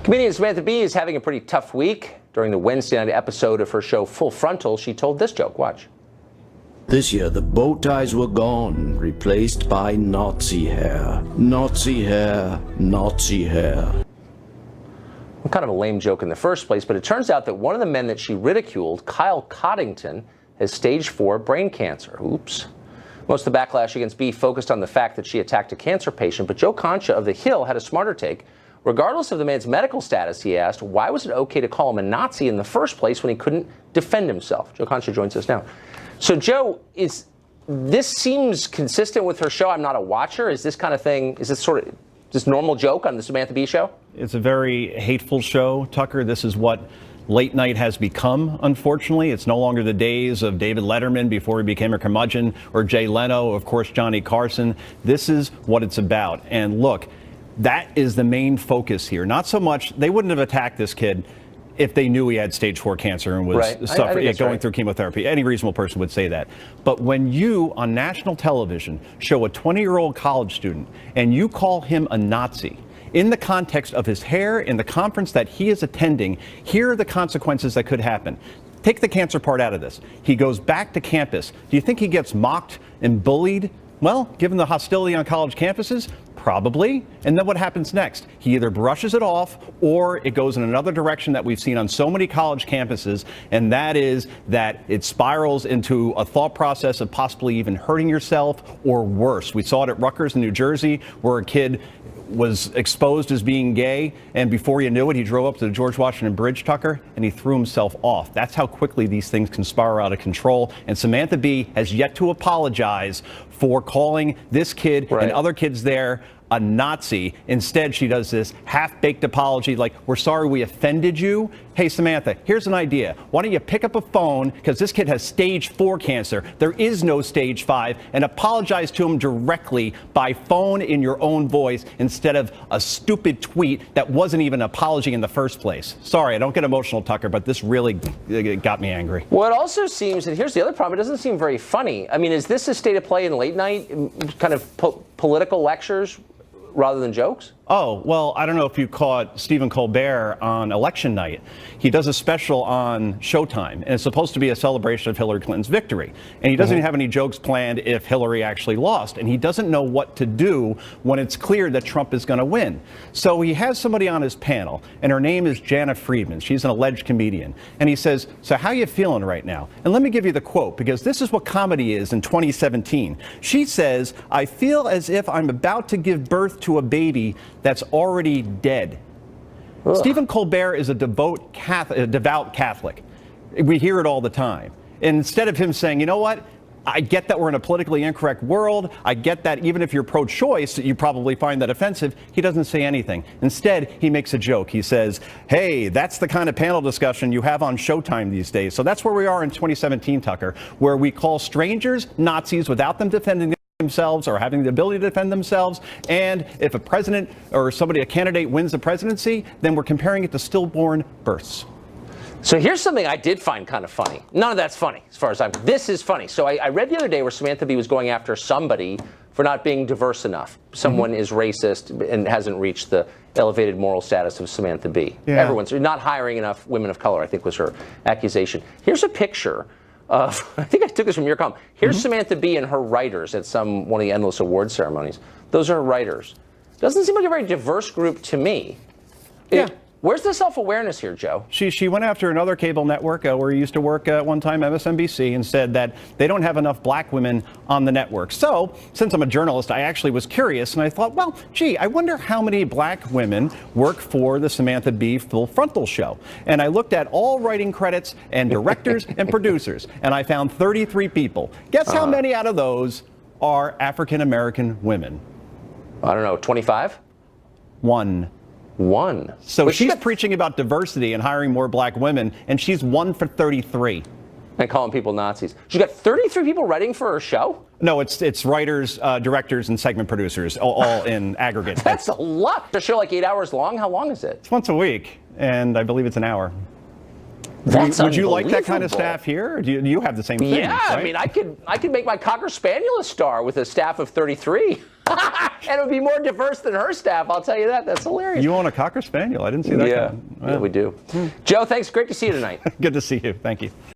Comedian Samantha Bee is having a pretty tough week. During the Wednesday night episode of her show Full Frontal, she told this joke. Watch. This year, the bow ties were gone, replaced by Nazi hair. Nazi hair, Nazi hair. Well, kind of a lame joke in the first place, but it turns out that one of the men that she ridiculed, Kyle Coddington, has stage 4 brain cancer. Oops. Most of the backlash against Bee focused on the fact that she attacked a cancer patient, but Joe Concha of The Hill had a smarter take. Regardless of the man's medical status, he asked, why was it okay to call him a Nazi in the first place when he couldn't defend himself? Joe Concha joins us now. So, Joe, this seems consistent with her show. I'm not a watcher. Is this kind of thing, is this sort of just normal joke on the Samantha Bee show? It's a very hateful show, Tucker. This is what late night has become, unfortunately. It's no longer the days of David Letterman before he became a curmudgeon, or Jay Leno, of course, Johnny Carson. This is what it's about. And look, that is the main focus here. Not so much, they wouldn't have attacked this kid if they knew he had stage 4 cancer and was going through chemotherapy. Any reasonable person would say that. But when you, on national television, show a 20-year-old college student and you call him a Nazi, in the context of his hair, in the conference that he is attending, here are the consequences that could happen. Take the cancer part out of this. He goes back to campus. Do you think he gets mocked and bullied? Well, given the hostility on college campuses, probably. And then what happens next? He either brushes it off or it goes in another direction that we've seen on so many college campuses, and that is that it spirals into a thought process of possibly even hurting yourself or worse. We saw it at Rutgers in New Jersey, where a kid was exposed as being gay, and before you knew it, he drove up to the George Washington Bridge, Tucker, and he threw himself off. That's how quickly these things can spiral out of control. And Samantha Bee has yet to apologize for calling this kid and other kids there a Nazi. Instead, she does this half-baked apology like, we're sorry we offended you. Hey, Samantha, here's an idea. Why don't you pick up a phone, because this kid has stage 4 cancer. There is no stage 5, and apologize to him directly by phone in your own voice instead of a stupid tweet that wasn't even an apology in the first place. Sorry, I don't get emotional, Tucker, but this really got me angry. Well, it also seems, and here's the other problem, it doesn't seem very funny. I mean, is this a state of play in late night, kind of political lectures rather than jokes? Oh, well, I don't know if you caught Stephen Colbert on election night. He does a special on Showtime, and it's supposed to be a celebration of Hillary Clinton's victory. And he doesn't even have any jokes planned if Hillary actually lost. And he doesn't know what to do when it's clear that Trump is going to win. So he has somebody on his panel, and her name is Jana Friedman. She's an alleged comedian. And he says, so how you feeling right now? And let me give you the quote, because this is what comedy is in 2017. She says, I feel as if I'm about to give birth to a baby that's already dead. Ugh. Stephen Colbert is a devout Catholic. We hear it all the time. And instead of him saying, you know what, I get that we're in a politically incorrect world. I get that even if you're pro-choice, you probably find that offensive. He doesn't say anything. Instead, he makes a joke. He says, hey, that's the kind of panel discussion you have on Showtime these days. So that's where we are in 2017, Tucker, where we call strangers Nazis without them defending themselves or having the ability to defend themselves. And if a president or a candidate wins the presidency, then we're comparing it to stillborn births. So here's something I did find kind of funny. None of that's funny as far as this is funny. So I read the other day where Samantha Bee was going after somebody for not being diverse enough. Someone is racist and hasn't reached the elevated moral status of Samantha Bee. Yeah. Everyone's not hiring enough women of color, I think was her accusation. Here's a picture of, I think I took this from your column. Here's Samantha Bee and her writers at one of the endless award ceremonies. Those are her writers. Doesn't seem like a very diverse group to me. Yeah. Where's the self-awareness here, Joe? She went after another cable network where he used to work at one time, MSNBC, and said that they don't have enough black women on the network. So, since I'm a journalist, I actually was curious, and I thought, well, gee, I wonder how many black women work for the Samantha Bee Full Frontal show. And I looked at all writing credits and directors and producers, and I found 33 people. Guess how many out of those are African-American women? I don't know, 25? One. So but she's preaching about diversity and hiring more black women, and she's 1 for 33. And calling people Nazis. She's got 33 people writing for her show? No, it's writers, directors, and segment producers, all in aggregate. That's a lot. The show like 8 hours long? How long is it? It's once a week, and I believe it's an hour. Would you like that kind of staff here? Or do you have the same thing? Yeah, right? I mean, I could make my Cocker Spaniel a star with a staff of 33. And it would be more diverse than her staff, I'll tell you that. That's hilarious. You own a Cocker Spaniel. I didn't see that. Yeah, we do. Joe, thanks. Great to see you tonight. Good to see you. Thank you.